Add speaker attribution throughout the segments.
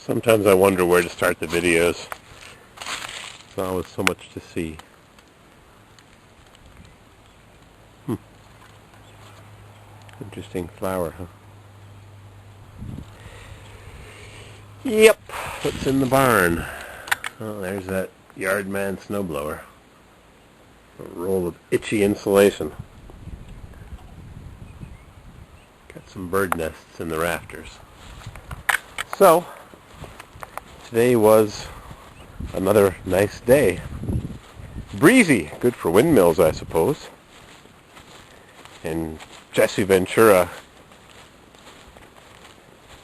Speaker 1: Sometimes I wonder where to start the videos. There's always so much to see. Interesting flower, huh? Yep, what's in the barn? Oh, there's that Yardman snowblower. A roll of itchy insulation. Got some bird nests in the rafters. So, today was another nice day. Breezy, good for windmills, I suppose. And Jesse Ventura,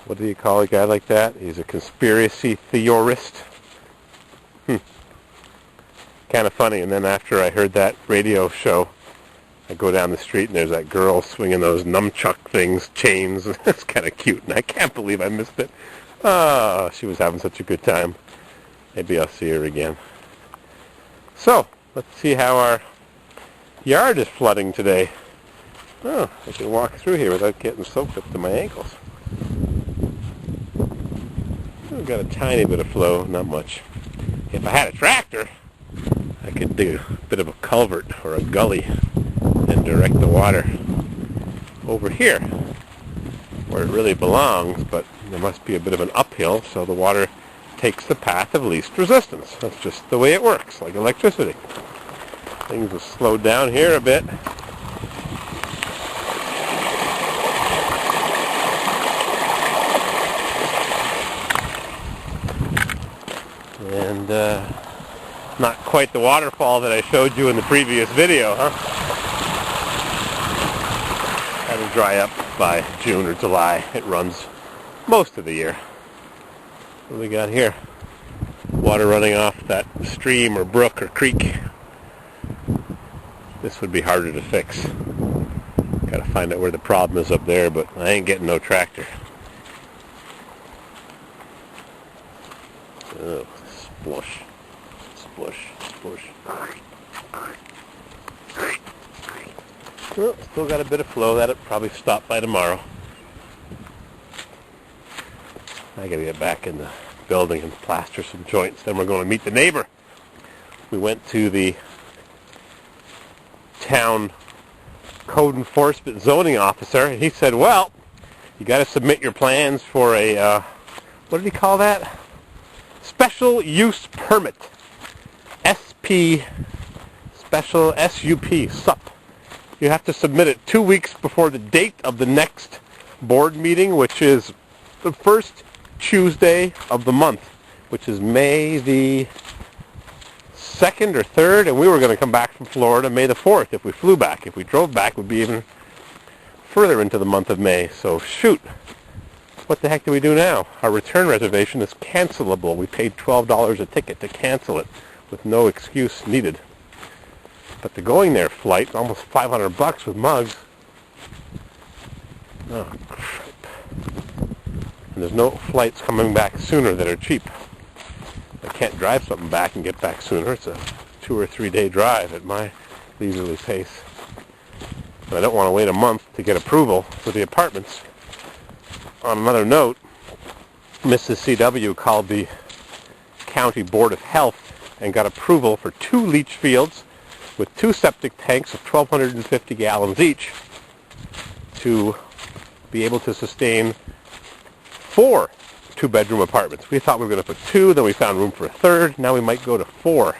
Speaker 1: what do you call a guy like that? He's a conspiracy theorist. Kind of funny. And then after I heard that radio show, I go down the street and there's that girl swinging those nunchuck things, chains. It's kind of cute, and I can't believe I missed it. Oh, she was having such a good time. Maybe I'll see her again. So, let's see how our yard is flooding today. Oh, I can walk through here without getting soaked up to my ankles. We've got a tiny bit of flow, not much. If I had a tractor, I could do a bit of a culvert or a gully and direct the water over here where it really belongs, but there must be a bit of an uphill, so the water takes the path of least resistance. That's just the way it works, like electricity. Things have slowed down here a bit. And not quite the waterfall that I showed you in the previous video, huh? That'll dry up by June or July. It runs most of the year. What do we got here? Water running off that stream or brook or creek. This would be harder to fix. Gotta find out where the problem is up there, but I ain't getting no tractor. Oh, splush. Splush, splush. Well, still got a bit of flow. That'll probably stop by tomorrow. I gotta get back in the building and plaster some joints. Then we're going to meet the neighbor. We went to the town code enforcement zoning officer, and he said, well, you got to submit your plans for a, what did he call that? Special use permit. SP, special SUP, SUP. You have to submit it 2 weeks before the date of the next board meeting, which is the first Tuesday of the month, which is May the 2nd or 3rd, and we were going to come back from Florida May the 4th if we flew back. If we drove back, it would be even further into the month of May. So shoot, what the heck do we do now? Our return reservation is cancelable. We paid $12 a ticket to cancel it with no excuse needed. But the going there flight, almost $500 with mugs. Oh, crap. And there's no flights coming back sooner that are cheap. I can't drive something back and get back sooner. It's a 2 or 3 day drive at my leisurely pace. And I don't want to wait a month to get approval for the apartments. On another note, Mrs. CW called the County Board of Health and got approval for 2 leach fields with 2 septic tanks of 1,250 gallons each to be able to sustain 4 2-bedroom apartments. We thought we were going to put 2, then we found room for a 3rd. Now we might go to 4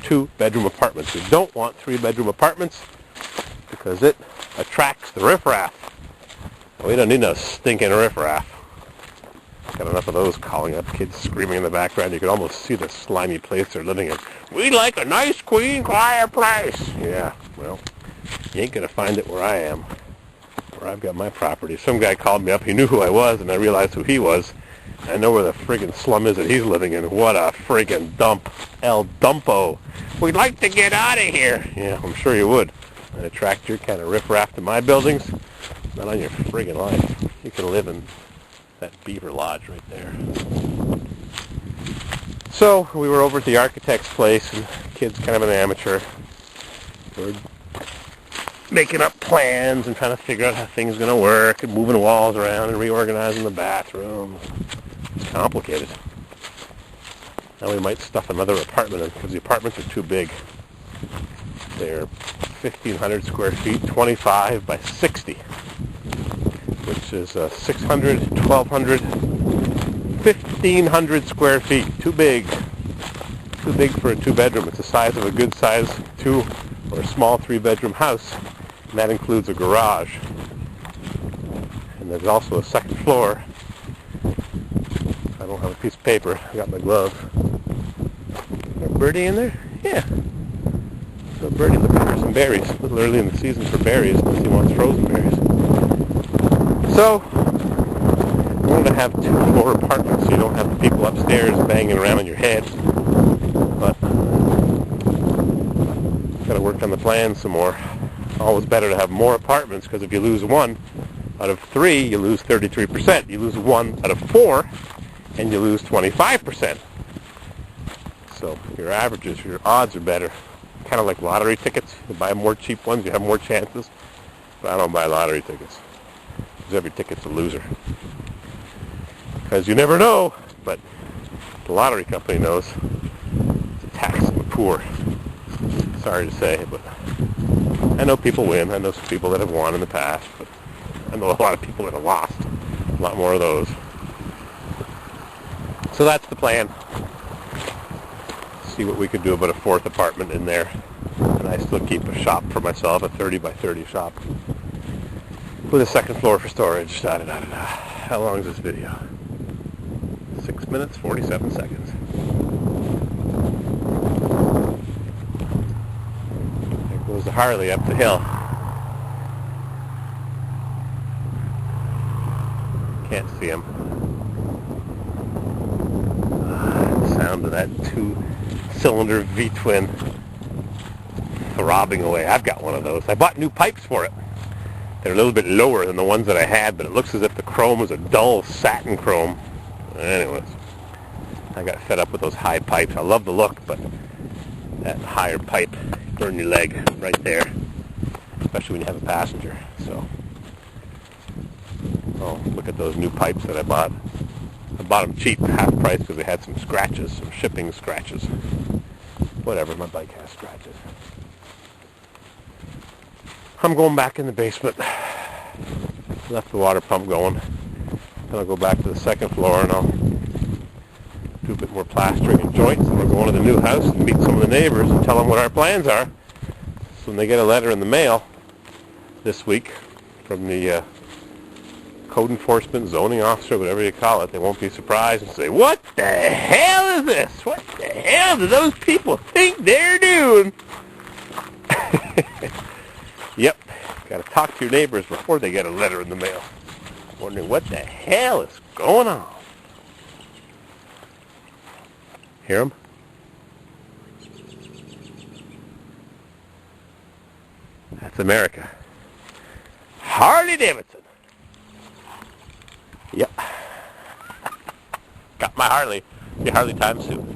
Speaker 1: 2-bedroom apartments. We don't want 3-bedroom apartments because it attracts the riffraff. We don't need no stinking riffraff. Got enough of those calling up, kids screaming in the background. You can almost see the slimy place they're living in. We like a nice, clean, quiet place. Yeah, well, you ain't going to find it where I am, where I've got my property. Some guy called me up. He knew who I was, and I realized who he was. I know where the friggin' slum is that he's living in. What a friggin' dump. El Dumpo. We'd like to get out of here. Yeah, I'm sure you would. And attract your kind of riffraff to my buildings? Not on your friggin' life. You can live in that beaver lodge right there. So we were over at the architect's place, and the kid's kind of an amateur. We're making up plans and trying to figure out how things are going to work and moving walls around and reorganizing the bathroom. complicated. Now we might stuff another apartment in because the apartments are too big. They're 1,500 square feet, 25 by 60, which is 600, 1,200, 1,500 square feet. Too big. Too big for a two-bedroom. It's the size of a good size two or a small three-bedroom house, and that includes a garage. And there's also a second floor. I don't have a piece of paper. I got my glove. Is there a birdie in there? Yeah. So a birdie looking for some berries. A little early in the season for berries, unless he wants frozen berries. So, I wanted to have two-floor apartments so you don't have the people upstairs banging around on your head. But got to work on the plan some more. Always better to have more apartments, because if you lose one out of 3, you lose 33%. You lose 1 out of 4, and you lose 25%. So your averages, your odds are better. Kind of like lottery tickets. You buy more cheap ones, you have more chances. But I don't buy lottery tickets, because every ticket's a loser. Because you never know, but the lottery company knows. It's a tax on the poor. Sorry to say, but I know people win. I know some people that have won in the past, but I know a lot of people that have lost. A lot more of those. So that's the plan. See what we could do about a 4th apartment in there. And I still keep a shop for myself, a 30 by 30 shop. With a second floor for storage. Da, da, da, da, da. How long is this video? 6 minutes, 47 seconds. There goes the Harley up the hill. Can't see him. The sound of that 2-cylinder V-twin throbbing away. I've got one of those. I bought new pipes for it. They're a little bit lower than the ones that I had, but it looks as if the chrome is a dull satin chrome. Anyways, I got fed up with those high pipes. I love the look, but that higher pipe burn your leg right there, especially when you have a passenger. So, oh, look at those new pipes that I bought. I bought them cheap, half price, because they had some scratches, some shipping scratches. Whatever, my bike has scratches. I'm going back in the basement. Left the water pump going. Then I'll go back to the second floor and I'll do a bit more plastering and joints. And we'll go into the new house and meet some of the neighbors and tell them what our plans are. So when they get a letter in the mail this week from the code enforcement, zoning officer, whatever you call it, they won't be surprised and say, "What the hell is this? What the hell do those people think they're doing?" Yep, got to talk to your neighbors before they get a letter in the mail. Wondering what the hell is going on. Hear them? That's America. Harley Davidson. Yep. Got my Harley. Be Harley time soon.